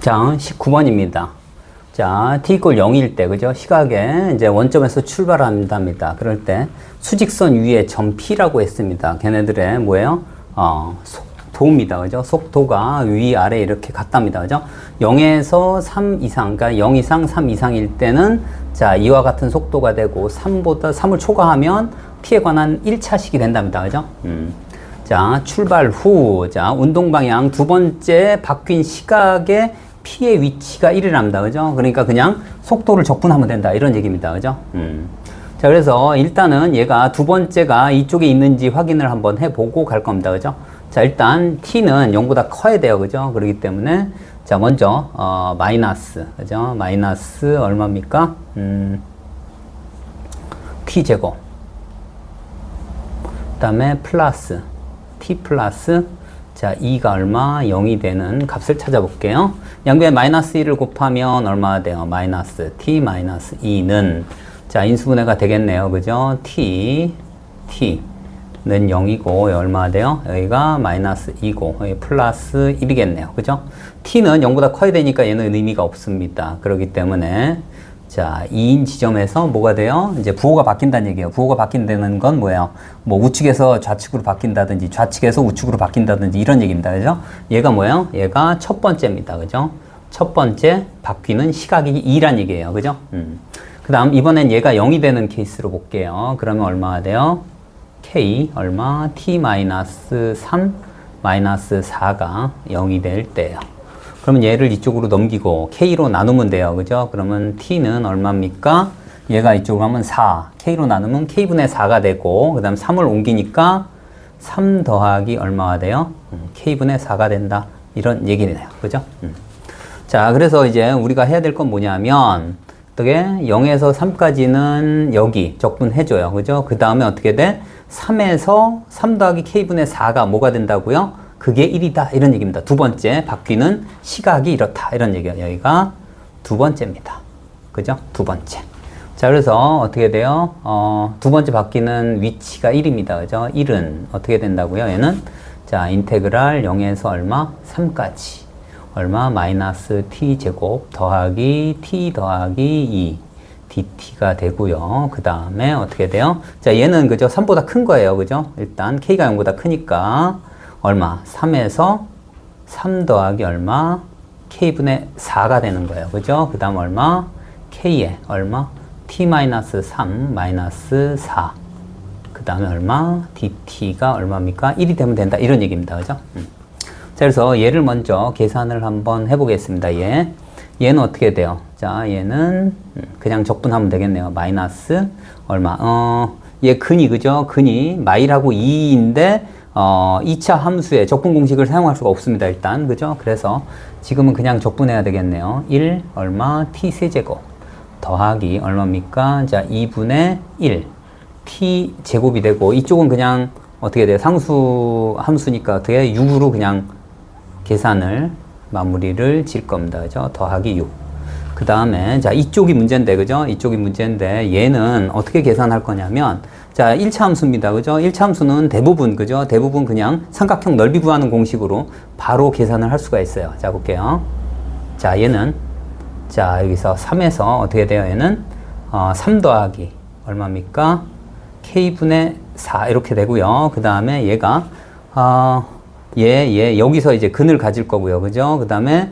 자, 19번입니다. 자, t = 0일 때, 그죠? 시각에 이제 원점에서 출발한답니다. 그럴 때 수직선 위에 점 P라고 했습니다. 걔네들의 뭐예요? 속도입니다. 그죠? 속도가 위아래 이렇게 같답니다. 그죠? 0에서 3 이상, 그러니까 0 이상, 3 이상일 때는 자, 이와 같은 속도가 되고 3을 초과하면 P에 관한 1차식이 된답니다. 그죠? 자, 출발 후, 자, 운동 방향 두 번째 바뀐 시각의 P의 위치가 1이랍니다. 그죠? 그러니까 그냥 속도를 적분하면 된다. 이런 얘기입니다. 그죠? 자, 그래서 일단은 얘가 두 번째가 이쪽에 있는지 확인을 한번 해보고 갈 겁니다. 그죠? 자, 일단 T는 0보다 커야 돼요. 그죠? 그렇기 때문에 자, 먼저, 마이너스. 그죠? 마이너스 얼마입니까? T제곱. 그 다음에 플러스. T 플러스 자, 2가 얼마? 0이 되는 값을 찾아볼게요. 양변에 마이너스 1을 곱하면 얼마가 돼요? 마이너스 T 마이너스 2는 자, 인수분해가 되겠네요. 그죠? T는 0이고 얼마가 돼요? 여기가 마이너스 2고 여기 플러스 1이겠네요. 그죠? T는 0보다 커야 되니까 얘는 의미가 없습니다. 그렇기 때문에 자, 2인 지점에서 뭐가 돼요? 이제 부호가 바뀐다는 얘기예요. 부호가 바뀐다는 건 뭐예요? 뭐 우측에서 좌측으로 바뀐다든지 좌측에서 우측으로 바뀐다든지 이런 얘기입니다. 그죠? 얘가 뭐예요? 얘가 첫 번째입니다. 그죠? 첫 번째 바뀌는 시각이 2란 얘기예요. 그죠? 그 다음 이번엔 얘가 0이 되는 케이스로 볼게요. 그러면 얼마가 돼요? K 얼마? T-3 마이너스 4가 0이 될 때예요. 그러면 얘를 이쪽으로 넘기고 K로 나누면 돼요. 그죠? 그러면 T는 얼마입니까? 얘가 이쪽으로 하면 4. K로 나누면 K분의 4가 되고, 그 다음 3을 옮기니까 3 더하기 얼마가 돼요? K분의 4가 된다. 이런 얘기네요. 그죠? 자, 그래서 이제 우리가 해야 될 건 뭐냐면, 어떻게? 0에서 3까지는 여기 적분해줘요. 그죠? 그 다음에 어떻게 돼? 3에서 3 더하기 K분의 4가 뭐가 된다고요? 그게 1이다. 이런 얘기입니다. 두 번째, 바뀌는 시각이 이렇다. 이런 얘기예요. 여기가 두 번째입니다. 그죠? 두 번째. 자, 그래서 어떻게 돼요? 두 번째 바뀌는 위치가 1입니다. 그죠? 1은 어떻게 된다고요? 얘는 자, 인테그랄 0에서 얼마? 3까지. 얼마? 마이너스 t제곱 더하기 t 더하기 2. dt가 되고요. 그 다음에 어떻게 돼요? 자, 얘는 그죠? 3보다 큰 거예요. 그죠? 일단 k가 0보다 크니까 얼마? 3에서 3 더하기 얼마? K분의 4가 되는 거예요. 그죠? 그 다음 얼마? K에 얼마? T-3 마이너스 4. 그 다음에 얼마? DT가 얼마입니까? 1이 되면 된다. 이런 얘기입니다. 그죠? 자, 그래서 얘를 먼저 계산을 한번 해보겠습니다. 얘는 어떻게 돼요? 자, 얘는 그냥 적분하면 되겠네요. 마이너스 얼마? 얘 근이, 그죠? 근이 마이라고 2인데 2차 함수의 적분 공식을 사용할 수가 없습니다. 일단. 그죠? 그래서 지금은 그냥 적분해야 되겠네요. 1 얼마? t 세제곱 더하기 얼마입니까? 자, 2분의 1 t 제곱이 되고 이쪽은 그냥 어떻게 돼요? 상수 함수니까 어떻게 6으로 그냥 계산을 마무리를 질 겁니다. 그죠? 더하기 6. 그 다음에 자, 이쪽이 문제인데, 그죠? 이쪽이 문제인데 얘는 어떻게 계산할 거냐면 자, 1차 함수입니다. 그죠? 1차 함수는 대부분, 그죠? 대부분 그냥 삼각형 넓이 구하는 공식으로 바로 계산을 할 수가 있어요. 자, 볼게요. 자, 얘는, 자, 여기서 3에서 어떻게 돼요? 얘는, 3 더하기, 얼마입니까? K분의 4, 이렇게 되고요. 그 다음에 얘가, 여기서 이제 근을 가질 거고요. 그죠? 그 다음에,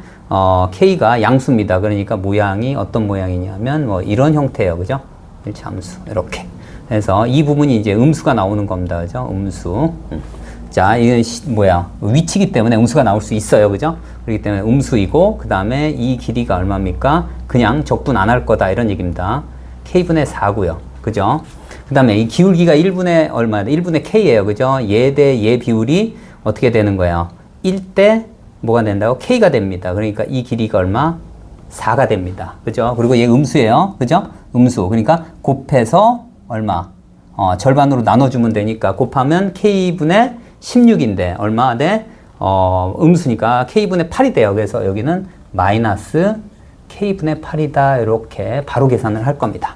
K가 양수입니다. 그러니까 모양이 어떤 모양이냐면, 뭐, 이런 형태예요. 그죠? 1차 함수. 이렇게. 그래서 이 부분이 이제 음수가 나오는 겁니다. 그죠? 음수. 자, 이건 위치이기 때문에 음수가 나올 수 있어요. 그죠? 그렇기 때문에 음수이고, 그 다음에 이 길이가 얼마입니까? 그냥 적분 안 할 거다. 이런 얘기입니다. K분의 4고요. 그죠? 그 다음에 이 기울기가 1분의 얼마? 1분의 K예요. 그죠? 얘 대 얘 비율이 어떻게 되는 거예요? 1대 뭐가 된다고? K가 됩니다. 그러니까 이 길이가 얼마? 4가 됩니다. 그죠? 그리고 얘 음수예요. 그죠? 음수. 그러니까 곱해서 얼마? 절반으로 나눠주면 되니까 곱하면 K분의 16인데 얼마 돼? 음수니까 K분의 8이 돼요. 그래서 여기는 마이너스 K분의 8이다. 이렇게 바로 계산을 할 겁니다.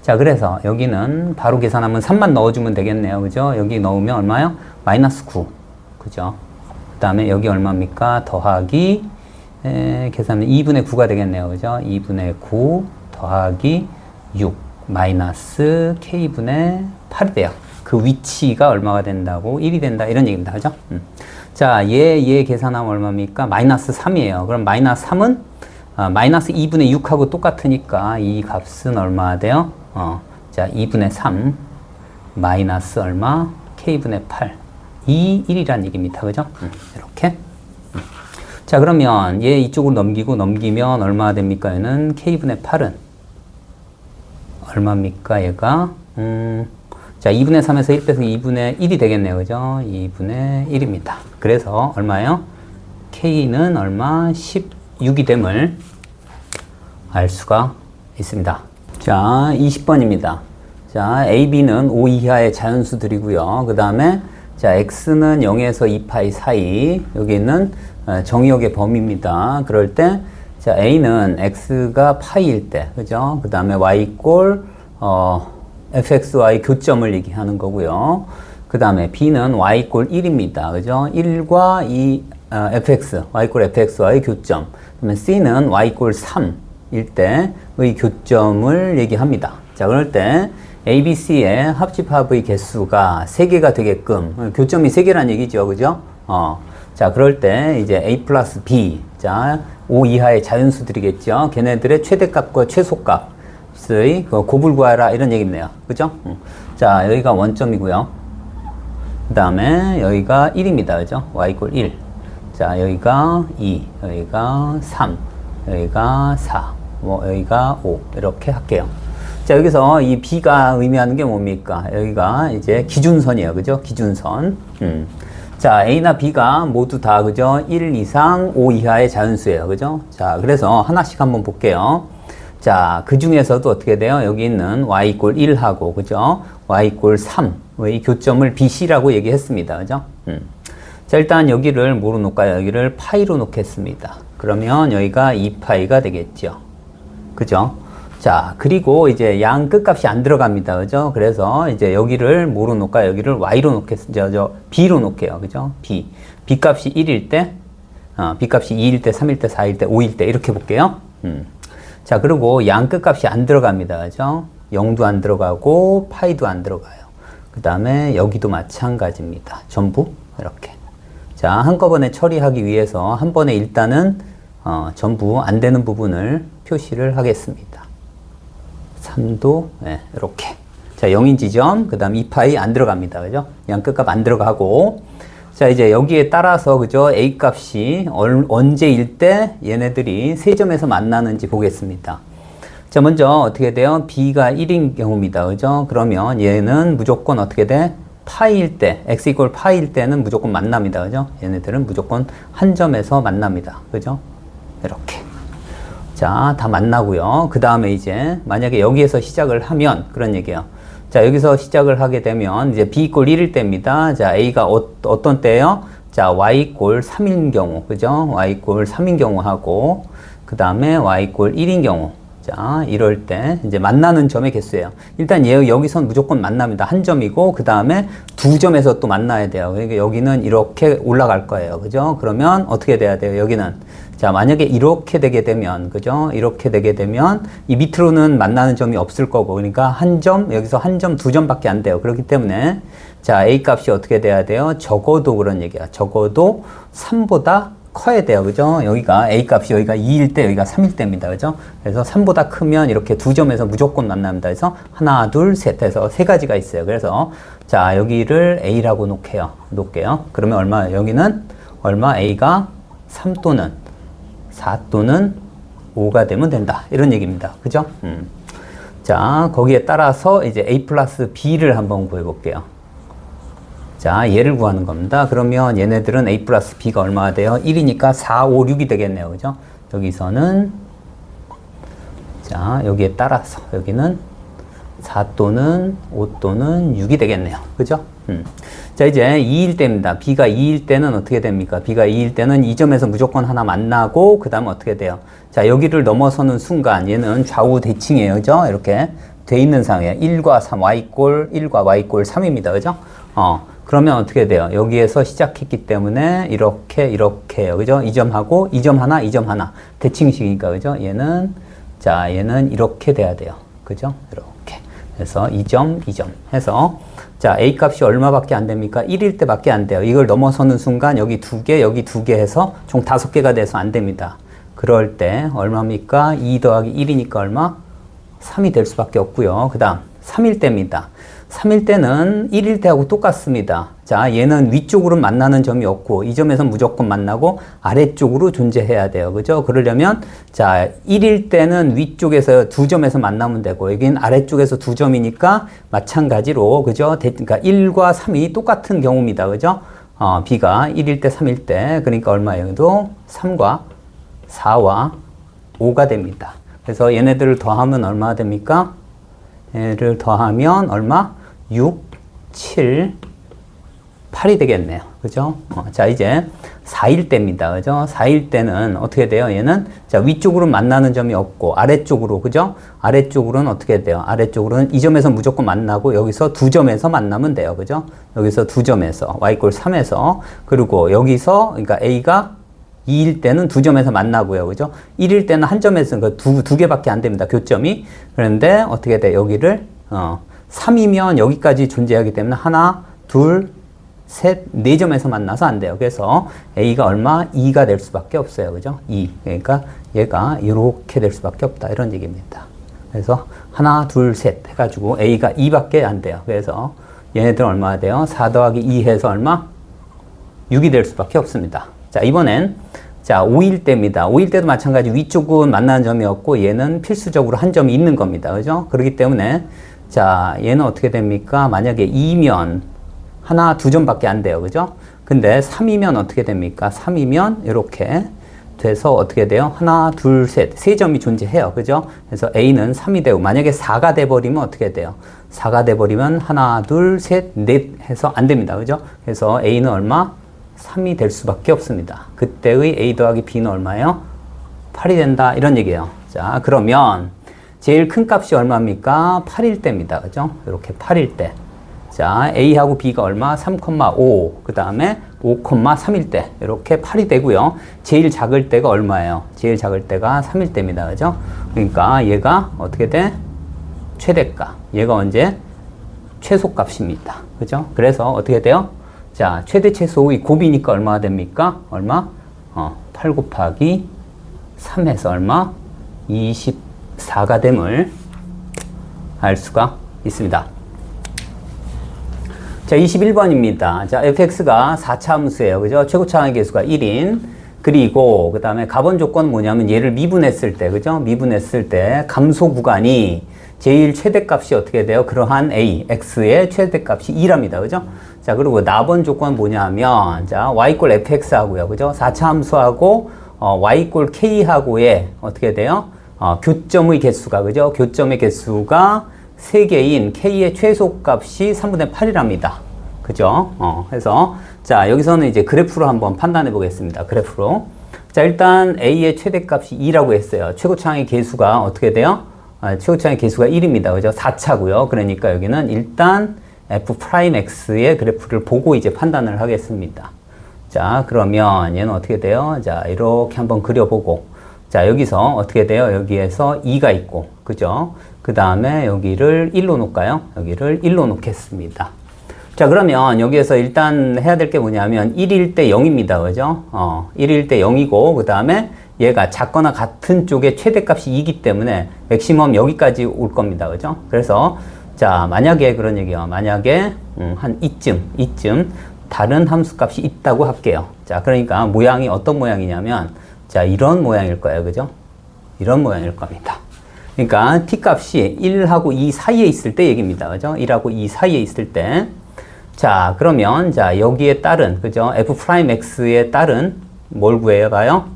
자, 그래서 여기는 바로 계산하면 3만 넣어주면 되겠네요. 그죠? 여기 넣으면 얼마요? 마이너스 9. 그죠? 그 다음에 여기 얼마입니까? 더하기 계산하면 2분의 9가 되겠네요. 그죠? 2분의 9 더하기 6 마이너스 K분의 8이 돼요. 그 위치가 얼마가 된다고? 1이 된다. 이런 얘기입니다. 그죠? 자, 얘 계산하면 얼마입니까? 마이너스 3이에요. 그럼 마이너스 3은 마이너스 2분의 6하고 똑같으니까 이 값은 얼마 돼요? 자, 2분의 3 마이너스 얼마? K분의 8 이 1이란 얘기입니다. 그죠? 이렇게. 자, 그러면 얘 이쪽으로 넘기면 얼마 됩니까? 얘는 K분의 8은 얼마입니까? 얘가 자, 2분의 3에서 1 빼서 2분의 1이 되겠네요. 그죠? 2분의 1입니다. 그래서 얼마예요? K는 얼마? 16이 됨을 알 수가 있습니다. 자, 20번입니다. 자, A, B는 5 이하의 자연수들이고요. 그 다음에 자, X는 0에서 2파이 사이 여기 있는 정의역의 범위입니다. 그럴 때 자, A는 X가 파이일 때, 그죠? 그 다음에 Y 이꼴 fxy 교점을 얘기하는 거고요. 그 다음에 B는 y 이꼴 1입니다. 그죠? 1과 이 fx, y 이꼴 fxy 교점. 그다음에 C는 y 이꼴 3일 때의 교점을 얘기합니다. 자, 그럴 때 A, B, C의 합집합의 개수가 3개가 되게끔 교점이 3개란 얘기죠. 그죠? 자, 그럴 때 이제 A 플러스 B, 자, 5 이하의 자연수들이겠죠. 걔네들의 최대값과 최소값 의 곱을 구하라 이런 얘기네요. 그죠? 자, 여기가 원점이고요. 그 다음에 여기가 1입니다. 그죠? y 이꼴 1. 자, 여기가 2, 여기가 3, 여기가 4, 뭐 여기가 5 이렇게 할게요. 자, 여기서 이 B가 의미하는 게 뭡니까? 여기가 이제 기준선이에요. 그죠? 기준선. 자, A나 B가 모두 다 그죠? 1 이상 5 이하의 자연수예요. 그죠? 자, 그래서 하나씩 한번 볼게요. 자, 그 중에서도 어떻게 돼요? 여기 있는 y 이꼴 1하고, 그죠? y 이꼴 3의 교점을 BC라고 얘기했습니다. 그죠? 자, 일단 여기를 뭐로 놓을까요? 여기를 파이로 놓겠습니다. 그러면 여기가 2파이가 되겠죠. 그죠? 자, 그리고 이제 양 끝값이 안 들어갑니다. 그죠? 그래서 이제 여기를 뭐로 놓을까요? 여기를 y로 놓겠습니다. b로 놓을게요. 그죠? b. b 값이 1일 때, b 값이 2일 때, 3일 때, 4일 때, 5일 때 이렇게 볼게요. 자, 그리고 양 끝값이 안 들어갑니다. 그죠? 0도 안 들어가고 파이도 안 들어가요. 그 다음에 여기도 마찬가지입니다. 전부 이렇게. 자, 한꺼번에 처리하기 위해서 한 번에 일단은 전부 안 되는 부분을 표시를 하겠습니다. 3도 네, 이렇게. 자, 0인 지점, 그 다음 2파이 안 들어갑니다. 그죠? 양 끝값 안 들어가고. 자, 이제 여기에 따라서, 그죠? A 값이 언제일 때 얘네들이 세 점에서 만나는지 보겠습니다. 자, 먼저 어떻게 돼요? B가 1인 경우입니다. 그죠? 그러면 얘는 무조건 어떻게 돼? 파일 때, x 이꼴 파일 때는 무조건 만납니다. 그죠? 얘네들은 무조건 한 점에서 만납니다. 그죠? 이렇게. 자, 다 만나고요. 그 다음에 이제 만약에 여기에서 시작을 하면 그런 얘기예요. 자, 여기서 시작을 하게 되면 이제 b 이꼴 1일 때입니다. 자, a가 어떤 때요? 자, y 이꼴 3인 경우, 그죠? y 이꼴 3인 경우 하고, 그 다음에 y 이꼴 1인 경우. 자, 이럴 때 이제 만나는 점의 개수예요. 일단 여기선 무조건 만납니다. 한 점이고, 그 다음에 두 점에서 또 만나야 돼요. 그러니까 여기는 이렇게 올라갈 거예요. 그죠? 그러면 어떻게 돼야 돼요? 여기는. 자, 만약에 이렇게 되게 되면, 그죠? 이렇게 되게 되면, 이 밑으로는 만나는 점이 없을 거고, 그러니까 한 점, 여기서 한 점, 두 점밖에 안 돼요. 그렇기 때문에, 자, A 값이 어떻게 돼야 돼요? 적어도 그런 얘기야. 적어도 3보다 커야 돼요. 그죠? 여기가 A 값이 여기가 2일 때, 여기가 3일 때입니다. 그죠? 그래서 3보다 크면 이렇게 두 점에서 무조건 만납니다. 그래서 하나, 둘, 셋 해서 세 가지가 있어요. 그래서, 자, 여기를 A라고 놓을게요. 그러면 얼마, 여기는 얼마? A가 3 또는 4 또는 5가 되면 된다. 이런 얘기입니다. 그죠? 자, 거기에 따라서 이제 A 플러스 B를 한번 구해 볼게요. 자, 얘를 구하는 겁니다. 그러면 얘네들은 A 플러스 B가 얼마가 돼요? 1이니까 4, 5, 6이 되겠네요. 그죠? 여기서는, 자, 여기에 따라서, 여기는 4 또는 5 또는 6이 되겠네요. 그죠? 자, 이제 2일 때입니다. B가 2일 때는 어떻게 됩니까? B가 2일 때는 이 점에서 무조건 하나 만나고, 그 다음에 어떻게 돼요? 자, 여기를 넘어서는 순간 얘는 좌우 대칭이에요. 그죠? 이렇게 돼 있는 상황이에요. 1과 3, y 이꼴 1과 y 이꼴 3입니다. 그죠? 그러면 어떻게 돼요? 여기에서 시작했기 때문에 이렇게요. 그죠? 이 점하고 이 점 하나, 이 점 하나. 대칭식이니까, 그죠? 얘는 이렇게 돼야 돼요. 그죠? 이렇게. 그래서 2점 해서 자, A 값이 얼마밖에 안 됩니까? 1일 때밖에 안 돼요. 이걸 넘어서는 순간 여기 2개, 여기 2개 해서 총 5개가 돼서 안 됩니다. 그럴 때 얼마입니까? 2 더하기 1이니까 얼마? 3이 될 수밖에 없고요. 그 다음 3일 때입니다. 3일 때는 1일 때하고 똑같습니다. 자, 얘는 위쪽으로 만나는 점이 없고 이 점에서 무조건 만나고 아래쪽으로 존재해야 돼요. 그죠? 그러려면 자, 1일 때는 위쪽에서 두 점에서 만나면 되고 여긴 아래쪽에서 두 점이니까 마찬가지로 그죠? 그러니까 1과 3이 똑같은 경우입니다. 그죠? B가 1일 때 3일 때 그러니까 얼마예요? 여기도 3과 4와 5가 됩니다. 그래서 얘네들을 더하면 얼마가 됩니까? 얘를 더하면 얼마? 6, 7, 8이 되겠네요. 그죠? 자, 이제 4일 때입니다. 그죠? 4일 때는 어떻게 돼요? 얘는 자, 위쪽으로 만나는 점이 없고 아래쪽으로, 그죠? 아래쪽으로는 어떻게 돼요? 아래쪽으로는 이 점에서 무조건 만나고 여기서 두 점에서 만나면 돼요. 그죠? 여기서 두 점에서 y = 3에서 그리고 여기서 그러니까 A가 2일 때는 두 점에서 만나고요. 그죠? 1일 때는 한 점에서 두 개밖에 안 됩니다. 교점이. 그런데 어떻게 돼? 여기를 3이면 여기까지 존재하기 때문에 하나, 둘, 셋, 네 점에서 만나서 안 돼요. 그래서 A가 얼마? 2가 될 수밖에 없어요. 그죠? 2. 그러니까 얘가 이렇게 될 수밖에 없다. 이런 얘기입니다. 그래서 하나, 둘, 셋 해가지고 A가 2밖에 안 돼요. 그래서 얘네들 얼마가 돼요? 4 더하기 2 해서 얼마? 6이 될 수밖에 없습니다. 자, 이번엔 자, 5일 때입니다. 5일 때도 마찬가지 위쪽은 만나는 점이 없고 얘는 필수적으로 한 점이 있는 겁니다. 그죠? 그렇기 때문에 자, 얘는 어떻게 됩니까? 만약에 2면 하나, 두 점밖에 안 돼요. 그죠? 근데 3이면 어떻게 됩니까? 3이면 이렇게 돼서 어떻게 돼요? 하나, 둘, 셋. 세 점이 존재해요. 그죠? 그래서 A는 3이 되고 만약에 4가 돼버리면 어떻게 돼요? 4가 돼버리면 하나, 둘, 셋, 넷 해서 안 됩니다. 그죠? 그래서 A는 얼마? 3이 될 수밖에 없습니다. 그때의 A 더하기 B는 얼마예요? 8이 된다. 이런 얘기예요. 자, 그러면 제일 큰 값이 얼마입니까? 8일 때입니다. 그죠? 이렇게 8일 때. 자, A하고 B가 얼마? 3,5. 그 다음에 5,3일 때. 이렇게 8이 되고요. 제일 작을 때가 얼마예요? 제일 작을 때가 3일 때입니다. 그죠? 그러니까 얘가 어떻게 돼? 최대값. 얘가 언제? 최소값입니다. 그죠? 그래서 어떻게 돼요? 자, 최대 최소의 곱이니까 얼마가 됩니까? 얼마? 8 곱하기 3해서 얼마? 24가 됨을 알 수가 있습니다. 자, 21번입니다. 자, fx가 4차 함수예요. 그죠? 최고차항의 개수가 1인. 그리고, 그 다음에 가번 조건은 뭐냐면 얘를 미분했을 때, 그죠? 미분했을 때 감소 구간이 제일 최대값이 어떻게 돼요? 그러한 a, x의 최대값이 2랍니다. 그죠? 자, 그리고 나번 조건은 뭐냐 하면, 자, y = fx 하고요. 그죠? 4차 함수하고, y = k하고의 어떻게 돼요? 교점의 개수가, 그죠? 교점의 개수가 3개인 k의 최소값이 3분의 8이랍니다. 그죠? 그래서, 자, 여기서는 이제 그래프로 한번 판단해 보겠습니다. 그래프로. 자, 일단 a의 최대값이 2라고 했어요. 최고차항의 개수가 어떻게 돼요? 최고차항의 개수가 1입니다. 그죠? 4차고요. 그러니까 여기는 일단 f'x의 그래프를 보고 이제 판단을 하겠습니다. 자, 그러면 얘는 어떻게 돼요? 자, 이렇게 한번 그려보고. 자, 여기서 어떻게 돼요? 여기에서 2가 있고. 그죠? 그 다음에 여기를 1로 놓을까요? 여기를 1로 놓겠습니다. 자, 그러면 여기에서 일단 해야 될 게 뭐냐면 1일 때 0입니다. 그죠? 1일 때 0이고, 그 다음에 얘가 작거나 같은 쪽에 최대값이 2이기 때문에 맥시멈 여기까지 올 겁니다. 그죠? 그래서 자, 만약에 그런 얘기요. 만약에 한 이쯤 다른 함수값이 있다고 할게요. 자, 그러니까 모양이 어떤 모양이냐면 자, 이런 모양일 거예요. 그죠? 이런 모양일 겁니다. 그러니까 t값이 1하고 2 사이에 있을 때 얘기입니다. 그죠? 1하고 2 사이에 있을 때. 자, 그러면 자, 여기에 따른 그죠? f'x에 따른 뭘 구해요? 봐요.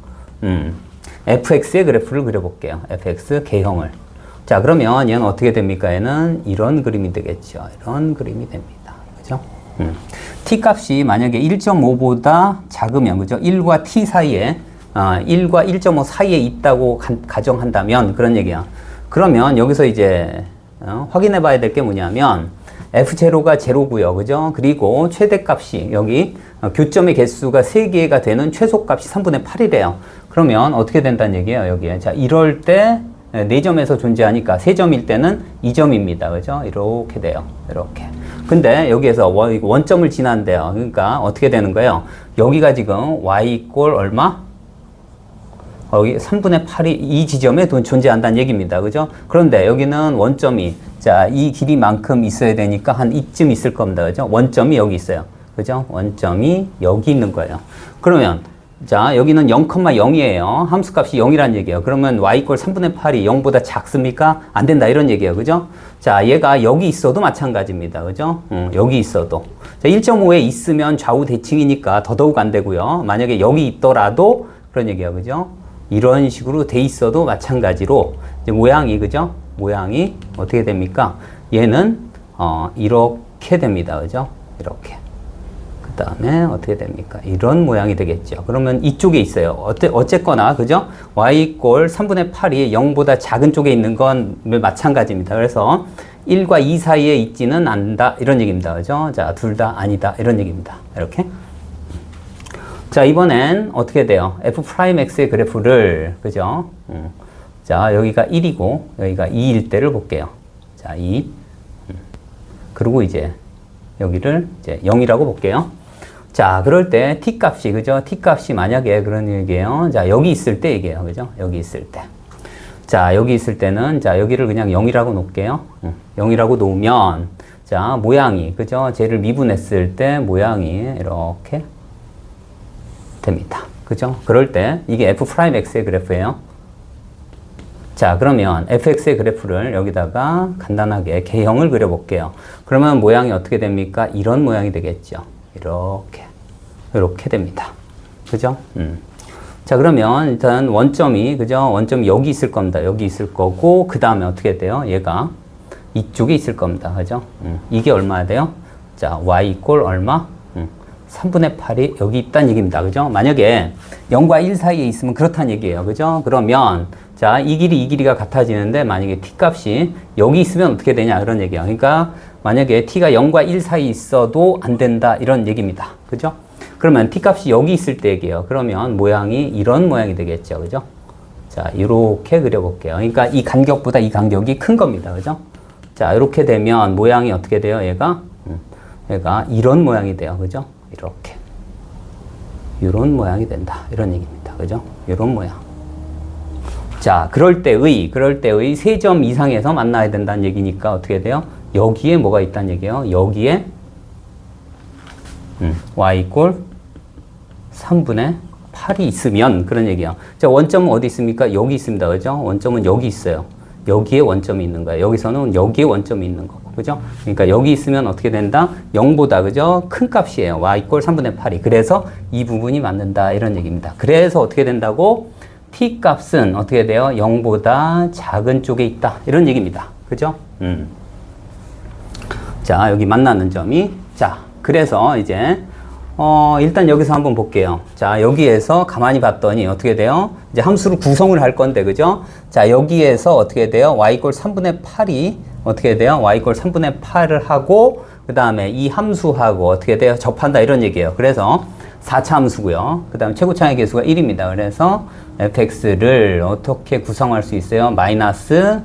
fx의 그래프를 그려볼게요. fx 개형을. 자, 그러면 얘는 어떻게 됩니까? 얘는 이런 그림이 되겠죠. 이런 그림이 됩니다. 그죠? t 값이 만약에 1.5보다 작으면, 그죠? 1과 t 사이에, 1과 1.5 사이에 있다고 가정한다면, 그런 얘기야. 그러면 여기서 이제 확인해 봐야 될 게 뭐냐면 F0가 제로고요. 그죠? 그리고 최대값이 여기 교점의 개수가 3개가 되는 최소값이 3분의 8이래요. 그러면 어떻게 된다는 얘기예요, 여기에. 자, 이럴 때 4점에서 존재하니까 3점일 때는 2점입니다. 그죠? 이렇게 돼요. 이렇게. 근데 여기에서 원점을 지난대요. 그러니까 어떻게 되는 거예요? 여기가 지금 y 이꼴 얼마? 여기 3분의 8이 이 지점에 존재한다는 얘기입니다. 그죠? 그런데 여기는 원점이, 자, 이 길이만큼 있어야 되니까 한 이쯤 있을 겁니다. 그죠? 원점이 여기 있어요. 그죠? 원점이 여기 있는 거예요. 그러면, 자, 여기는 0,0이에요. 함수값이 0이란 얘기예요. 그러면 y 이꼴 3분의 8이 0보다 작습니까? 안 된다. 이런 얘기예요. 그죠? 자, 얘가 여기 있어도 마찬가지입니다. 그죠? 여기 있어도. 자, 1.5에 있으면 좌우 대칭이니까 더더욱 안 되고요. 만약에 여기 있더라도 그런 얘기예요. 그죠? 이런 식으로 돼 있어도 마찬가지로 이제 모양이, 그죠? 모양이 어떻게 됩니까? 얘는 이렇게 됩니다. 그죠? 이렇게. 그 다음에 어떻게 됩니까? 이런 모양이 되겠죠. 그러면 이쪽에 있어요. 어쨌거나, 그죠? y 이꼴 3분의 8이 0보다 작은 쪽에 있는 건 마찬가지입니다. 그래서 1과 2 사이에 있지는 않다. 이런 얘기입니다. 그죠? 자, 둘 다 아니다. 이런 얘기입니다. 이렇게. 자, 이번엔 어떻게 돼요? f'x의 그래프를, 그죠? 자, 여기가 1이고, 여기가 2일 때를 볼게요. 자, 2. 그리고 이제, 여기를 이제 0이라고 볼게요. 자, 그럴 때 t 값이, 그죠? t 값이 만약에 그런 얘기예요. 자, 여기 있을 때 얘기해요. 그죠? 여기 있을 때. 자, 여기 있을 때는, 자, 여기를 그냥 0이라고 놓을게요. 0이라고 놓으면, 자, 모양이, 그죠? 쟤를 미분했을 때 모양이 이렇게 됩니다. 그죠? 그럴 때 이게 f'x의 그래프예요. 자, 그러면 fx의 그래프를 여기다가 간단하게 개형을 그려볼게요. 그러면 모양이 어떻게 됩니까? 이런 모양이 되겠죠. 이렇게 됩니다. 그죠? 자, 그러면 일단 원점이, 그죠? 원점이 여기 있을 겁니다. 여기 있을 거고, 그 다음에 어떻게 돼요? 얘가 이쪽에 있을 겁니다. 그죠? 이게 얼마야 돼요? 자, y 이꼴 얼마? 3분의 8이 여기 있다는 얘기입니다. 그죠? 만약에 0과 1 사이에 있으면 그렇다는 얘기예요. 그죠? 그러면, 자, 이 길이가 같아지는데, 만약에 t 값이 여기 있으면 어떻게 되냐, 그런 얘기예요. 그러니까, 만약에 t가 0과 1 사이에 있어도 안 된다, 이런 얘기입니다. 그죠? 그러면 t 값이 여기 있을 때 얘기예요. 그러면 모양이 이런 모양이 되겠죠. 그죠? 자, 이렇게 그려볼게요. 그러니까 이 간격보다 이 간격이 큰 겁니다. 그죠? 자, 이렇게 되면 모양이 어떻게 돼요? 얘가 이런 모양이 돼요. 그죠? 이렇게. 이런 모양이 된다. 이런 얘기입니다. 그죠? 이런 모양. 자, 그럴 때의 3점 이상에서 만나야 된다는 얘기니까 어떻게 돼요? 여기에 뭐가 있다는 얘기예요? 여기에 y 이꼴 3분의 8이 있으면 그런 얘기예요. 자, 원점은 어디 있습니까? 여기 있습니다. 그죠? 원점은 여기 있어요. 여기에 원점이 있는 거예요. 여기서는 여기에 원점이 있는 거고. 그죠? 그러니까 여기 있으면 어떻게 된다? 0보다, 그죠? 큰 값이에요. y 이꼴 3분의 8이. 그래서 이 부분이 맞는다. 이런 얘기입니다. 그래서 어떻게 된다고? t 값은 어떻게 돼요? 0보다 작은 쪽에 있다. 이런 얘기입니다. 그죠? 자, 여기 만나는 점이. 자, 그래서 이제, 일단 여기서 한번 볼게요. 자, 여기에서 가만히 봤더니 어떻게 돼요? 이제 함수를 구성을 할 건데, 그죠? 자, 여기에서 어떻게 돼요? y 이꼴 3분의 8이 어떻게 돼요? y 이꼴 3분의 8을 하고, 그 다음에 이 함수하고 어떻게 돼요? 접한다. 이런 얘기예요. 그래서 4차 함수고요. 그 다음 최고차의 개수가 1입니다. 그래서 fx를 어떻게 구성할 수 있어요? 마이너스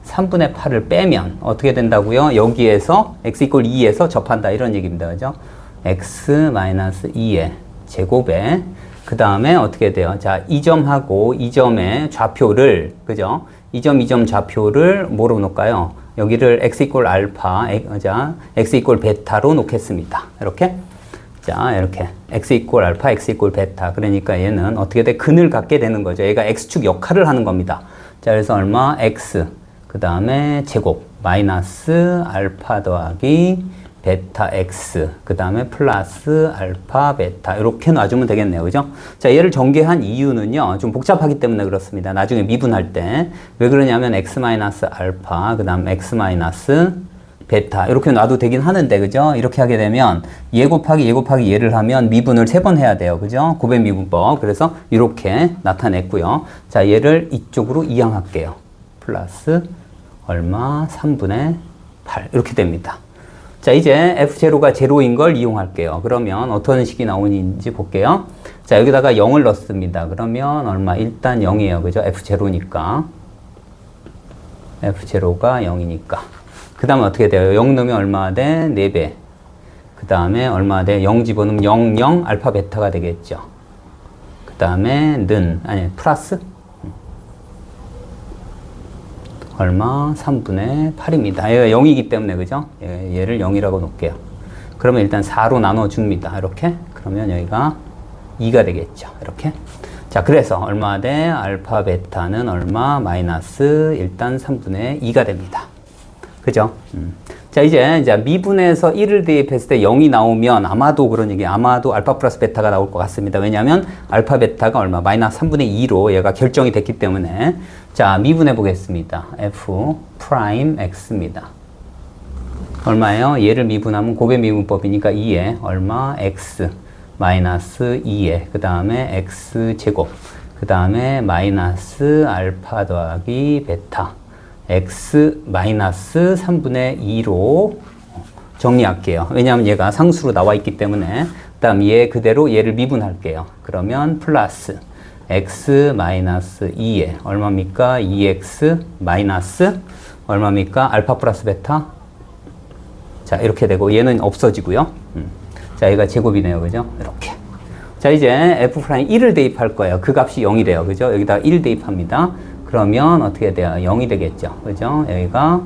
3분의 8을 빼면 어떻게 된다고요? 여기에서 x 이꼴 2에서 접한다. 이런 얘기입니다. 그죠? x 마이너스 2의 제곱에 그 다음에 어떻게 돼요? 자, 이 점하고 이 점의 좌표를, 그죠? 이 점 좌표를 뭐로 놓을까요? 여기를 x 이꼴 알파, x 이꼴 베타로 놓겠습니다. 이렇게. 자, 이렇게. x 이꼴 알파, x 이꼴 베타. 그러니까 얘는 어떻게 돼? 근을 갖게 되는 거죠. 얘가 x축 역할을 하는 겁니다. 자, 그래서 얼마? x. 그 다음에 제곱. 마이너스 알파 더하기 베타 x. 그 다음에 플러스 알파 베타. 이렇게 놔주면 되겠네요. 그죠? 자, 얘를 전개한 이유는요. 좀 복잡하기 때문에 그렇습니다. 나중에 미분할 때. 왜 그러냐면 x 마이너스 알파. 그 다음 x 마이너스 베타 이렇게 놔도 되긴 하는데, 그죠? 이렇게 하게 되면 얘 곱하기 얘를 하면 미분을 3번 해야 돼요. 그죠? 곱의 미분법. 그래서 이렇게 나타냈고요. 자, 얘를 이쪽으로 이항할게요. 플러스 얼마? 3분의 8 이렇게 됩니다. 자, 이제 F0가 제로인 걸 이용할게요. 그러면 어떤 식이 나오는지 볼게요. 자, 여기다가 0을 넣습니다. 그러면 얼마? 일단 0이에요. 그죠? F0니까. F0가 0이니까. 그 다음에 어떻게 돼요? 0 넣으면 얼마 돼? 4배. 그 다음에 얼마 돼? 0 집어넣으면 0, 0, 알파, 베타가 되겠죠. 그 다음에 플러스? 얼마? 3분의 8입니다. 얘가 0이기 때문에, 그죠? 얘를 0이라고 놓을게요. 그러면 일단 4로 나눠줍니다. 이렇게. 그러면 여기가 2가 되겠죠. 이렇게. 자, 그래서 얼마 돼? 알파, 베타는 얼마? 마이너스 일단 3분의 2가 됩니다. 그죠? 자, 이제 미분에서 1을 대입했을 때 0이 나오면 아마도 알파 플러스 베타가 나올 것 같습니다. 왜냐하면 알파, 베타가 얼마? 마이너스 3분의 2로 얘가 결정이 됐기 때문에. 자, 미분해 보겠습니다. F 프라임 X입니다. 얼마예요? 얘를 미분하면 곱의 미분법이니까 2에 얼마? X 마이너스 2에 그 다음에 X 제곱 그 다음에 마이너스 알파 더하기 베타 X 마이너스 3분의 2로 정리할게요. 왜냐하면 얘가 상수로 나와 있기 때문에. 그 다음 얘 그대로 얘를 미분할게요. 그러면 플러스 X 마이너스 2에 얼마입니까? 2X 마이너스 얼마입니까? 알파 플러스 베타. 자, 이렇게 되고 얘는 없어지고요. 자, 얘가 제곱이네요. 그죠? 이렇게. 자, 이제 F 프라임 1을 대입할 거예요. 그 값이 0이 돼요. 그죠? 여기다 1 대입합니다. 그러면 어떻게 돼요? 0이 되겠죠. 그죠? 여기가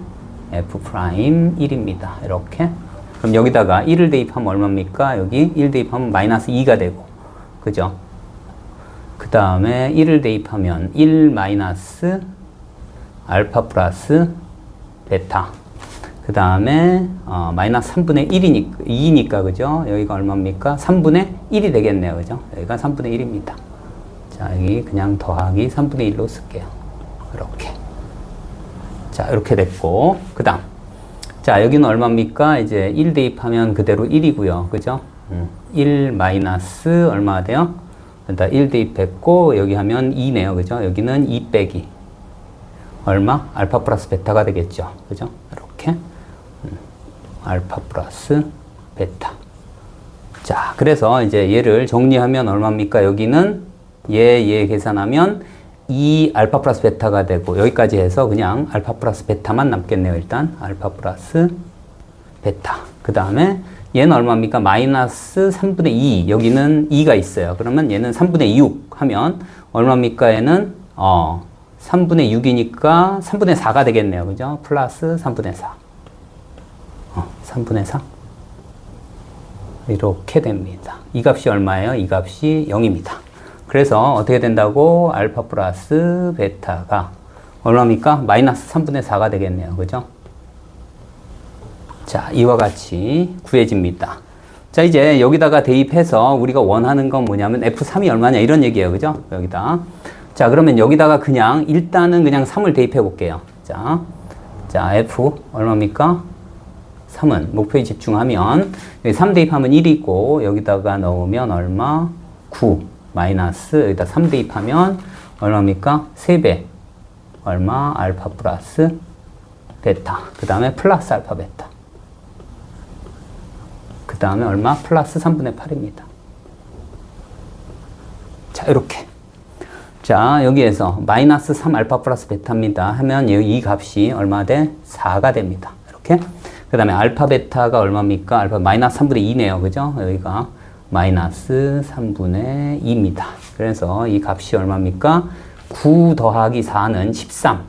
F 프라임 1입니다. 이렇게. 그럼 여기다가 1을 대입하면 얼마입니까? 여기 1 대입하면 마이너스 2가 되고. 그죠? 그 다음에 1을 대입하면 1 마이너스 알파 플러스 베타. 그 다음에 마이너스 3분의 2니까 그죠? 여기가 얼마입니까? 3분의 1이 되겠네요. 그죠? 여기가 3분의 1입니다. 자, 여기 그냥 더하기 3분의 1로 쓸게요. 이렇게. 자, 이렇게 됐고. 그 다음. 자, 여기는 얼마입니까? 이제 1 대입하면 그대로 1이고요. 그죠? 1 마이너스 얼마가 돼요? 일단 1 대입했고, 여기 하면 2네요. 그죠? 여기는 2 빼기. 얼마? 알파 플러스 베타가 되겠죠. 그죠? 이렇게. 알파 플러스 베타. 자, 그래서 이제 얘를 정리하면 얼마입니까? 여기는 얘 계산하면 2 알파 플러스 베타가 되고, 여기까지 해서 그냥 알파 플러스 베타만 남겠네요. 일단 알파 플러스 베타. 그 다음에 얘는 얼마입니까? 마이너스 3분의 2. 여기는 2가 있어요. 그러면 얘는 3분의 6 하면 얼마입니까? 얘는 3분의 6이니까 3분의 4가 되겠네요. 그죠? 플러스 3분의 4. 3분의 4. 이렇게 됩니다. 이 값이 얼마예요? 이 값이 0입니다. 그래서 어떻게 된다고? 알파 플러스 베타가 얼마입니까? 마이너스 3분의 4가 되겠네요. 그죠? 자, 이와 같이 구해집니다. 자, 이제 여기다가 대입해서 우리가 원하는 건 뭐냐면 F3이 얼마냐 이런 얘기예요. 그죠? 여기다. 자, 그러면 여기다가 일단은 그냥 3을 대입해 볼게요. 자, F 얼마입니까? 3은 목표에 집중하면 여기 3 대입하면 1이 있고 여기다가 넣으면 얼마? 9 마이너스 여기다 3 대입하면 얼마입니까? 3배 얼마? 알파 플러스 베타. 그 다음에 플러스 알파 베타. 그 다음에 얼마? 플러스 3분의 8입니다. 자, 이렇게. 자, 여기에서 마이너스 3 알파 플러스 베타입니다. 하면 이 값이 얼마 돼? 4가 됩니다. 이렇게. 그 다음에 알파 베타가 얼마입니까? 알파 마이너스 3분의 2네요. 그죠? 여기가 마이너스 3분의 2입니다. 그래서 이 값이 얼마입니까? 9 더하기 4는 13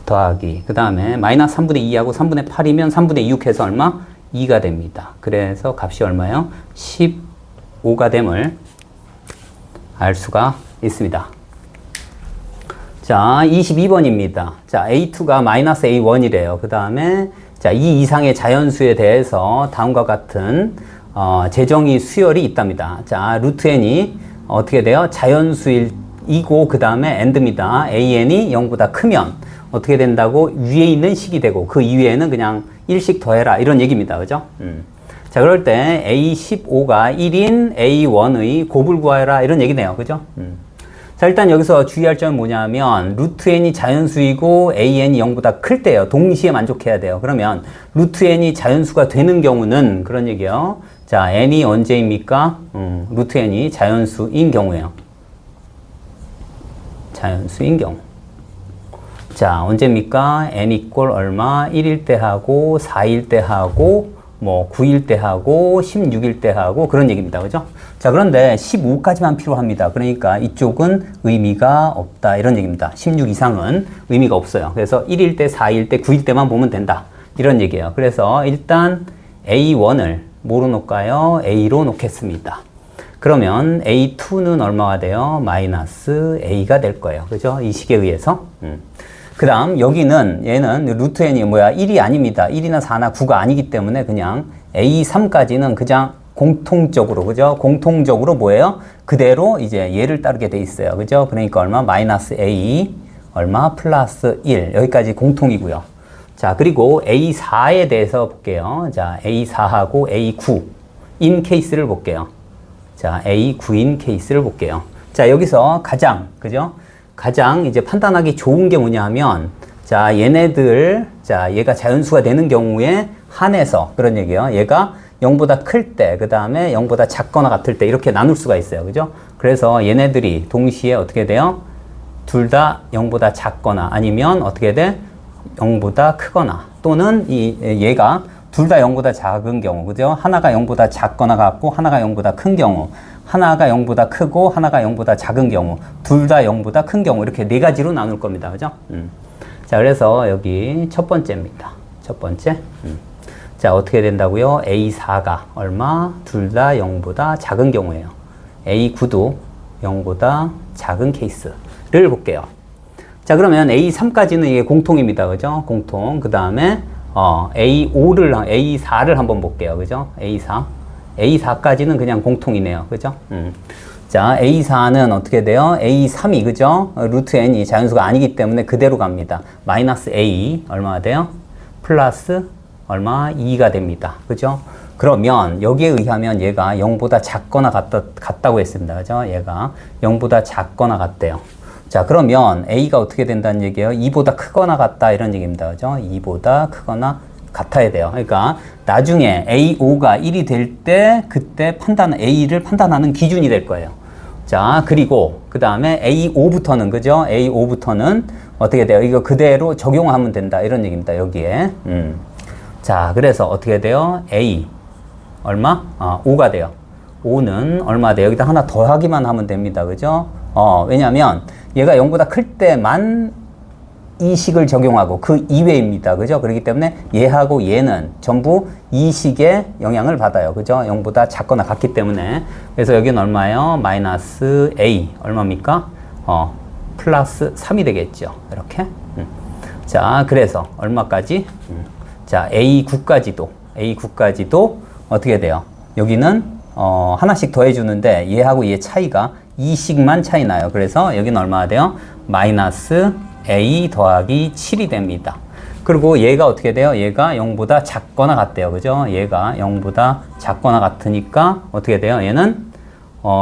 더하기 그 다음에 마이너스 3분의 2하고 3분의 8이면 3분의 6 해서 얼마? 2가 됩니다. 그래서 값이 얼마예요? 15가 됨을 알 수가 있습니다. 자, 22번입니다. 자, A2가 마이너스 A1이래요. 그 다음에 자, 이 이상의 자연수에 대해서 다음과 같은 재정의 수열이 있답니다. 자, 루트 n이 어떻게 돼요? 자연수이고 그 다음에 and입니다. an이 0보다 크면 어떻게 된다고? 위에 있는 식이 되고 그 이외에는 그냥 1씩 더해라 이런 얘기입니다. 그죠? 자, 그럴 때 A15가 1인 A1의 곱을 구하라 이런 얘기네요. 그죠? 자, 일단 여기서 주의할 점은 뭐냐면 루트 n이 자연수이고 an이 0보다 클 때요. 동시에 만족해야 돼요. 그러면 루트 n이 자연수가 되는 경우는 그런 얘기예요. 자, n이 언제입니까? 루트 n이 자연수인 경우예요. 자연수인 경우. 자, 언제입니까? n 이꼴 얼마? 1일 때 하고 4일 때 하고 뭐 9일 때 하고 16일 때 하고 그런 얘기입니다. 그죠? 자, 그런데 15까지만 필요합니다. 그러니까 이쪽은 의미가 없다. 이런 얘기입니다. 16 이상은 의미가 없어요. 그래서 1일 때, 4일 때, 9일 때만 보면 된다. 이런 얘기예요. 그래서 일단 A1을 뭐로 놓을까요? A로 놓겠습니다. 그러면 A2는 얼마가 돼요? 마이너스 A가 될 거예요. 그죠? 이 식에 의해서. 그 다음 여기는 얘는 루트 n이 뭐야? 1이 아닙니다. 1이나 4나 9가 아니기 때문에 그냥 A3까지는 그냥 공통적으로, 그죠? 공통적으로 뭐예요? 그대로 이제 얘를 따르게 돼 있어요. 그죠? 그러니까 얼마? 마이너스 A, 얼마? 플러스 1. 여기까지 공통이고요. 자, 그리고 A4에 대해서 볼게요. 자, A4하고 A9인 케이스를 볼게요. 자, A9인 케이스를 볼게요. 자, 여기서 가장, 그죠? 가장 이제 판단하기 좋은 게 뭐냐 하면, 자, 얘네들, 자, 얘가 자연수가 되는 경우에 한해서 그런 얘기예요. 얘가 0보다 클 때, 그 다음에 0보다 작거나 같을 때 이렇게 나눌 수가 있어요. 그죠? 그래서 얘네들이 동시에 어떻게 돼요? 둘 다 0보다 작거나 아니면 어떻게 돼? 0보다 크거나 또는 얘가 둘 다 0보다 작은 경우, 그죠? 하나가 0보다 작거나 같고 하나가 0보다 큰 경우, 하나가 0보다 크고 하나가 0보다 작은 경우, 둘 다 0보다 큰 경우 이렇게 네 가지로 나눌 겁니다. 그죠? 자, 그래서 여기 첫 번째입니다. 첫 번째. 자, 어떻게 된다고요? A4가 얼마? 둘 다 0보다 작은 경우예요. A9도 0보다 작은 케이스를 볼게요. 자, 그러면 A3까지는 이게 공통입니다. 그죠? 공통. 그 다음에 A4를 한번 볼게요. 그죠? A4. A4까지는 그냥 공통이네요. 그죠? 자, A4는 어떻게 돼요? A3이, 그죠? 루트 n이 자연수가 아니기 때문에 그대로 갑니다. 마이너스 A, 얼마가 돼요? 플러스 얼마? 2가 됩니다. 그죠? 그러면 여기에 의하면 얘가 0보다 작거나 같다고 했습니다. 그죠? 얘가 0보다 작거나 같대요. 자, 그러면 A가 어떻게 된다는 얘기예요? 2보다 크거나 같다 이런 얘기입니다. 그죠? 2보다 크거나 같아야 돼요. 그러니까 나중에 A5가 1이 될 때 그때 A를 판단하는 기준이 될 거예요. 자, 그리고 그 다음에 A5부터는, 그죠? A5부터는 어떻게 돼요? 이거 그대로 적용하면 된다 이런 얘기입니다. 여기에. 자, 그래서 어떻게 돼요? A 얼마? 5가 돼요. 5는 얼마 돼요? 여기다 하나 더하기만 하면 됩니다. 그죠? 왜냐면 얘가 0보다 클 때만 이 식을 적용하고 그 이외입니다. 그죠? 그렇기 때문에 얘하고 얘는 전부 이 식에 영향을 받아요. 그죠? 0보다 작거나 같기 때문에. 그래서 여기는 얼마예요? 마이너스 A 얼마입니까? 플러스 3이 되겠죠. 이렇게. 자, 그래서 얼마까지? 자, A9까지도 어떻게 돼요? 여기는 하나씩 더해주는데 얘하고 얘 차이가 2씩만 차이 나요. 그래서 여기는 얼마가 돼요? 마이너스 A 더하기 7이 됩니다. 그리고 얘가 어떻게 돼요? 얘가 0보다 작거나 같대요. 그죠? 얘가 0보다 작거나 같으니까 어떻게 돼요? 얘는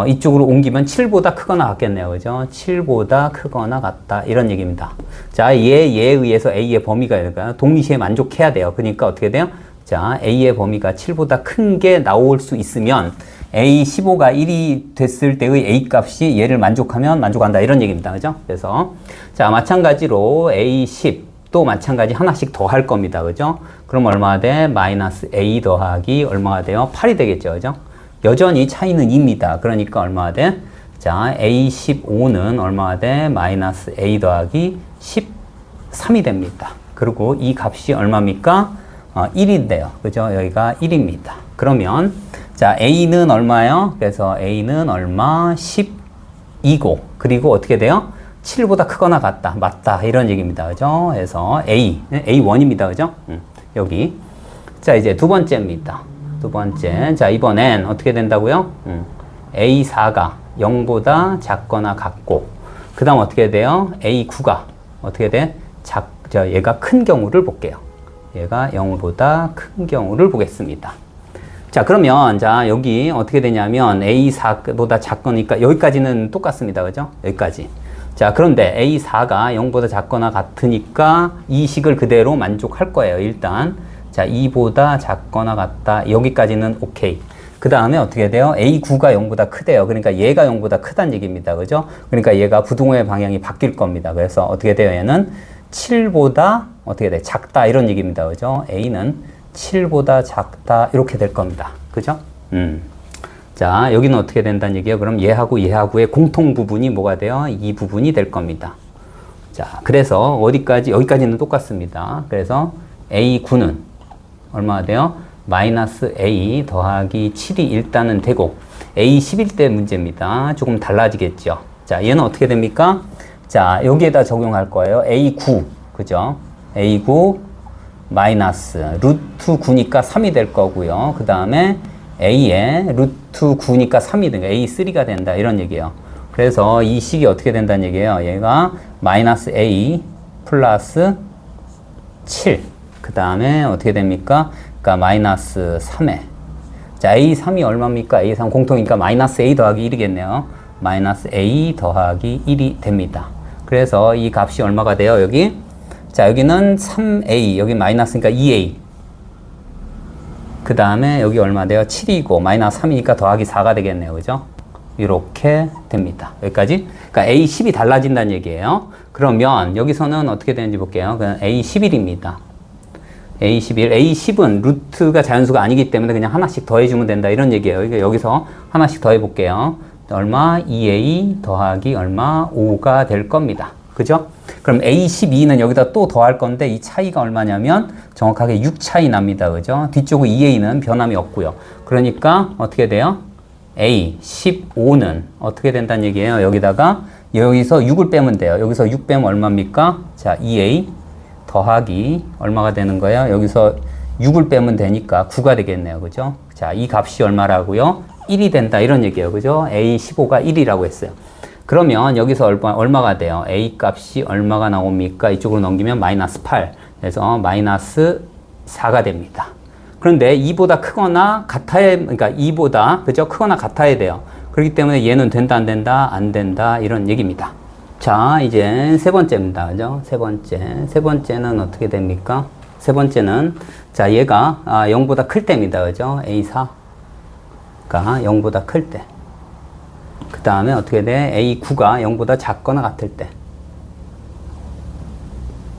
이쪽으로 옮기면 7보다 크거나 같겠네요. 그죠? 7보다 크거나 같다. 이런 얘기입니다. 자, 얘에 의해서 A의 범위가 될까요? 동시에 만족해야 돼요. 그러니까 어떻게 돼요? 자, A의 범위가 7보다 큰 게 나올 수 있으면 A15가 1이 됐을 때의 A 값이 얘를 만족하면 만족한다. 이런 얘기입니다. 그죠? 그래서 자, 마찬가지로 A10 또 마찬가지 하나씩 더 할 겁니다. 그죠? 그럼 얼마가 돼? 마이너스 A 더하기 얼마가 돼요? 8이 되겠죠. 그죠? 여전히 차이는 2입니다. 그러니까 얼마가 돼? 자, A15는 얼마가 돼? 마이너스 A 더하기 13이 됩니다. 그리고 이 값이 얼마입니까? 1인데요. 그죠? 여기가 1입니다. 그러면 자, A는 얼마예요? 그래서 A는 얼마? 10이고 그리고 어떻게 돼요? 7보다 크거나 같다. 맞다. 이런 얘기입니다. 그죠? 그래서 A1입니다. 그죠? 여기. 자, 이제 두 번째입니다. 두 번째. 자, 이번엔 어떻게 된다고요? A4가 0보다 작거나 같고 그 다음 어떻게 돼요? A9가 어떻게 돼? 얘가 큰 경우를 볼게요. 얘가 0보다 큰 경우를 보겠습니다. 자, 그러면, 자, 여기 어떻게 되냐면, A4보다 작거니까, 여기까지는 똑같습니다. 그죠? 여기까지. 자, 그런데 A4가 0보다 작거나 같으니까 이 식을 그대로 만족할 거예요. 일단. 자, 2보다 작거나 같다. 여기까지는 오케이. 그 다음에 어떻게 돼요? A9가 0보다 크대요. 그러니까 얘가 0보다 크다는 얘기입니다. 그죠? 그러니까 얘가 부동호의 방향이 바뀔 겁니다. 그래서 어떻게 돼요? 얘는 7보다 어떻게 돼? 작다. 이런 얘기입니다. 그죠? A는 7보다 작다. 이렇게 될 겁니다. 그죠? 자, 여기는 어떻게 된다는 얘기예요? 그럼 얘하고 얘하고의 공통 부분이 뭐가 돼요? 이 부분이 될 겁니다. 자, 그래서 어디까지? 여기까지는 똑같습니다. 그래서 A9는 얼마가 돼요? 마이너스 A 더하기 7이 일단은 되고 A11대 문제입니다. 조금 달라지겠죠. 자, 얘는 어떻게 됩니까? 자, 여기에다 적용할 거예요. A9, 그죠? A9 마이너스 루트 9니까 3이 될 거고요. 그 다음에 A에 루트 9니까 3이 되니까 A3가 된다. 이런 얘기예요. 그래서 이 식이 어떻게 된다는 얘기예요. 얘가 마이너스 A 플러스 7. 그 다음에 어떻게 됩니까? 그러니까 마이너스 3에. 자, A3이 얼마입니까? A3 공통이니까 마이너스 A 더하기 1이겠네요. 마이너스 A 더하기 1이 됩니다. 그래서 이 값이 얼마가 돼요? 여기. 자, 여기는 3A. 여기 마이너스니까 2A. 그 다음에 여기 얼마 돼요? 7이고 마이너스 3이니까 더하기 4가 되겠네요. 그죠? 이렇게 됩니다. 여기까지. 그러니까 A10이 달라진다는 얘기예요. 그러면 여기서는 어떻게 되는지 볼게요. 그냥 A11입니다. A11. A10은 루트가 자연수가 아니기 때문에 그냥 하나씩 더해주면 된다. 이런 얘기예요. 그러니까 여기서 하나씩 더해볼게요. 얼마? 2A 더하기 얼마? 5가 될 겁니다. 그죠? 그럼 A12는 여기다 또 더할 건데 이 차이가 얼마냐면 정확하게 6 차이 납니다. 그죠? 뒤쪽은 2A는 변함이 없고요. 그러니까 어떻게 돼요? A15는 어떻게 된다는 얘기예요? 여기다가 여기서 6을 빼면 돼요. 여기서 6 빼면 얼마입니까? 자, 2A 더하기 얼마가 되는 거예요? 여기서 6을 빼면 되니까 9가 되겠네요. 그죠? 자, 이 값이 얼마라고요? 1이 된다. 이런 얘기예요. 그죠? A15가 1이라고 했어요. 그러면 여기서 얼마가 돼요? A 값이 얼마가 나옵니까? 이쪽으로 넘기면 마이너스 8. 그래서 마이너스 4가 됩니다. 그런데 2보다 크거나 같아야, 그러니까 2보다, 그죠? 크거나 같아야 돼요. 그렇기 때문에 얘는 된다, 안 된다, 안 된다. 이런 얘기입니다. 자, 이제 세 번째입니다. 그죠? 세 번째. 세 번째는 어떻게 됩니까? 세 번째는, 자, 얘가 0보다 클 때입니다. 그죠? A4가 0보다 클 때. 그 다음에 어떻게 돼? A9가 0보다 작거나 같을 때.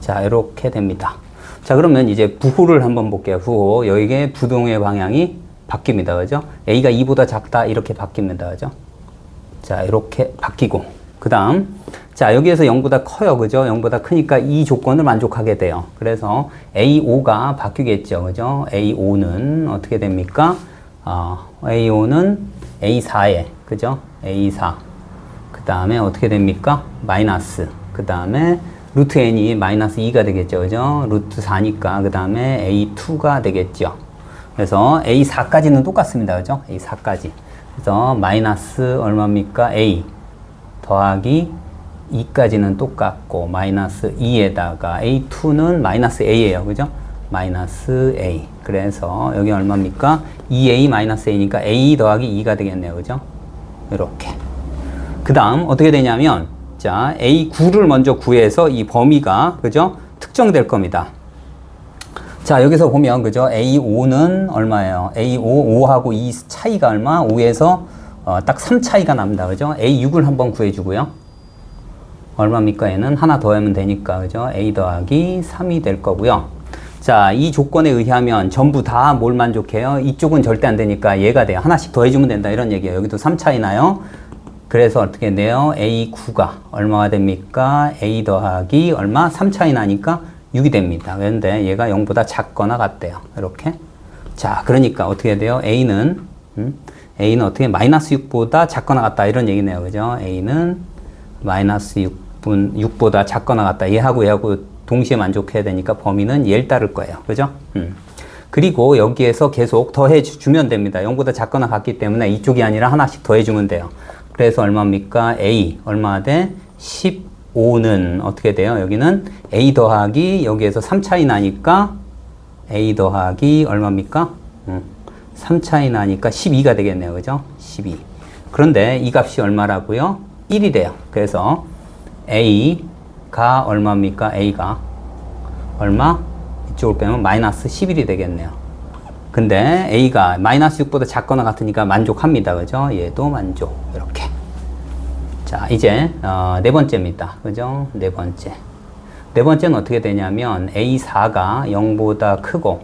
자, 이렇게 됩니다. 자, 그러면 이제 부호를 한번 볼게요. 부호. 여기에 부동의 방향이 바뀝니다. 그죠? A가 2보다 작다. 이렇게 바뀝니다. 그죠? 자, 이렇게 바뀌고. 그 다음. 자, 여기에서 0보다 커요. 그죠? 0보다 크니까 이 조건을 만족하게 돼요. 그래서 A5가 바뀌겠죠. 그죠? A5는 어떻게 됩니까? A5는 A4에. 그죠? A4. 그 다음에 어떻게 됩니까? 마이너스. 그 다음에 루트 n이 마이너스 2가 되겠죠. 그죠? 루트 4니까. 그 다음에 A2가 되겠죠. 그래서 A4까지는 똑같습니다. 그죠? A4까지. 그래서 마이너스 얼마입니까? A 더하기 2까지는 똑같고, 마이너스 2에다가 A2는 마이너스 A예요. 그죠? 마이너스 A. 그래서 여기 얼마입니까? 2A 마이너스 A니까 A 더하기 2가 되겠네요. 그죠? 이렇게. 그 다음 어떻게 되냐면, 자, A9를 먼저 구해서 이 범위가, 그죠? 특정될 겁니다. 자, 여기서 보면, 그죠? A5는 얼마예요? A5, 5하고 2 차이가 얼마? 5에서 딱 3 차이가 납니다. 그죠? A6을 한번 구해주고요. 얼마입니까? 얘는 하나 더하면 되니까, 그죠? A 더하기 3이 될 거고요. 자, 이 조건에 의하면 전부 다 뭘 만족해요? 이쪽은 절대 안 되니까 얘가 돼요. 하나씩 더해주면 된다. 이런 얘기예요. 여기도 3 차이 나요. 그래서 어떻게 돼요? A9가 얼마가 됩니까? A 더하기 얼마? 3 차이 나니까 6이 됩니다. 그런데 얘가 0보다 작거나 같대요. 이렇게. 자, 그러니까 어떻게 돼요? A는 어떻게 마이너스 6보다 작거나 같다. 이런 얘기네요. 그죠? A는 마이너스 6보다 작거나 같다. 얘하고 동시에 만족해야 되니까 범위는 얘를 따를 거예요. 그죠? 그리고 여기에서 계속 더해주면 됩니다. 0보다 작거나 같기 때문에 이쪽이 아니라 하나씩 더해주면 돼요. 그래서 얼마입니까? A. 얼마 돼? 15는 어떻게 돼요? 여기는 A 더하기 여기에서 3 차이 나니까 A 더하기 얼마입니까? 3 차이 나니까 12가 되겠네요. 그죠? 12. 그런데 이 값이 얼마라고요? 1이 돼요. 그래서 A가 얼마입니까? A가 얼마? 이쪽을 빼면 마이너스 11이 되겠네요. 근데 A가 마이너스 6보다 작거나 같으니까 만족합니다. 그죠? 얘도 만족. 이렇게. 자, 이제 네 번째입니다. 그죠? 네 번째. 네 번째는 어떻게 되냐면 A4가 0보다 크고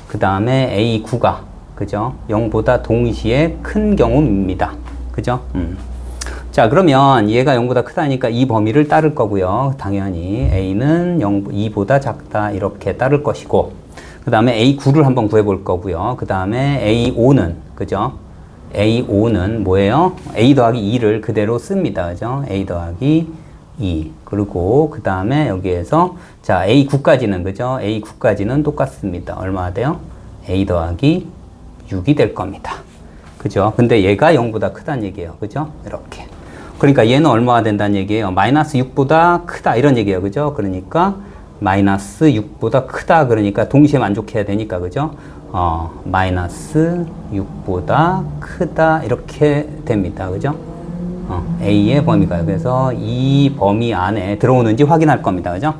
그 다음에 A9가 그죠? 0보다 동시에 큰 경우입니다. 그죠? 자, 그러면 얘가 0보다 크다니까 이 범위를 따를 거고요. 당연히 A는 2보다 작다 이렇게 따를 것이고 그 다음에 A9를 한번 구해볼 거고요. 그 다음에 A5는 그죠? A5는 뭐예요? A 더하기 2를 그대로 씁니다. 그죠? A 더하기 2. 그리고 그 다음에 여기에서 자 A9까지는 그죠? A9까지는 똑같습니다. 얼마 돼요? A 더하기 6이 될 겁니다. 그죠? 근데 얘가 0보다 크다는 얘기예요. 그죠? 이렇게. 그러니까 얘는 얼마가 된다는 얘기예요? 마이너스 6보다 크다 이런 얘기예요. 그죠? 그러니까 마이너스 6보다 크다 그러니까 동시에 만족해야 되니까 그죠? 마이너스 6보다 크다 이렇게 됩니다. 그죠? A의 범위가 그래서 이 범위 안에 들어오는지 확인할 겁니다. 그죠?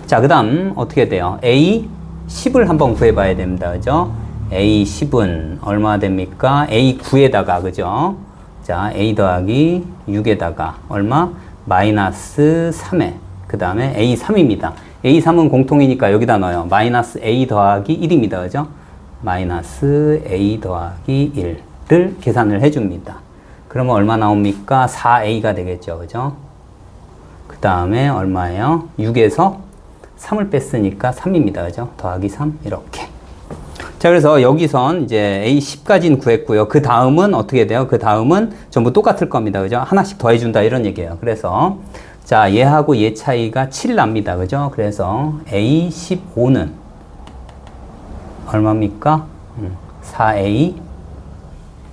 자, 그 다음 어떻게 돼요? A10을 한번 구해봐야 됩니다. 그죠? A10은 얼마 됩니까? A9에다가 그죠? 자, A 더하기 6에다가 얼마? 마이너스 3에 그 다음에 A3입니다. A3은 공통이니까 여기다 넣어요. 마이너스 A 더하기 1입니다. 그죠? 마이너스 A 더하기 1를 계산을 해줍니다. 그러면 얼마 나옵니까? 4A가 되겠죠. 그죠? 그 다음에 얼마예요? 6에서 3을 뺐으니까 3입니다. 그죠? 더하기 3 이렇게. 자, 그래서 여기선 이제 A10까지는 구했고요. 그 다음은 어떻게 돼요? 그 다음은 전부 똑같을 겁니다. 그죠? 하나씩 더해준다 이런 얘기예요. 그래서 자, 얘하고 얘 차이가 7 납니다. 그죠? 그래서 A15는 얼마입니까? 4A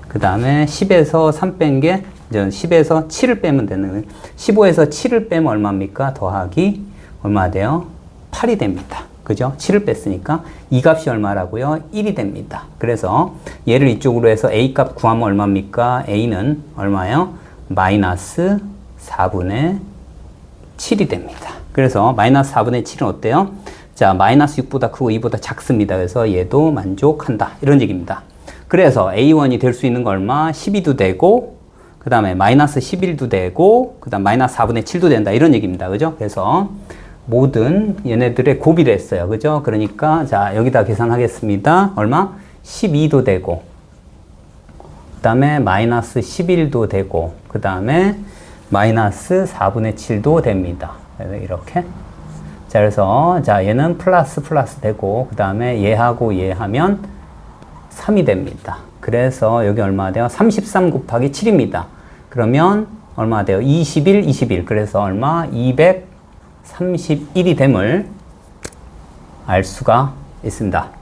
그 다음에 10에서 3 뺀 게 이제 10에서 7을 빼면 되는 거예요. 15에서 7을 빼면 얼마입니까? 더하기 얼마 돼요? 8이 됩니다. 그죠? 7을 뺐으니까 이 값이 얼마라고요? 1이 됩니다. 그래서 얘를 이쪽으로 해서 A 값 구하면 얼마입니까? A는 얼마예요? 마이너스 4분의 7이 됩니다. 그래서 마이너스 4분의 7은 어때요? 자, 마이너스 6보다 크고 2보다 작습니다. 그래서 얘도 만족한다. 이런 얘기입니다. 그래서 A1이 될 수 있는 거 얼마? 12도 되고 그 다음에 마이너스 11도 되고 그 다음 마이너스 4분의 7도 된다. 이런 얘기입니다. 그죠? 그래서 모든 얘네들의 곱이를 했어요. 그죠? 그러니까 자, 여기다 계산하겠습니다. 얼마? 12도 되고 그 다음에 마이너스 11도 되고 그 다음에 마이너스 4분의 7도 됩니다. 이렇게. 자, 그래서 자, 얘는 플러스 되고 그 다음에 얘하고 얘 하면 3이 됩니다. 그래서 여기 얼마 돼요? 33 곱하기 7입니다. 그러면 얼마 돼요? 21. 그래서 얼마? 231이 됨을 알 수가 있습니다.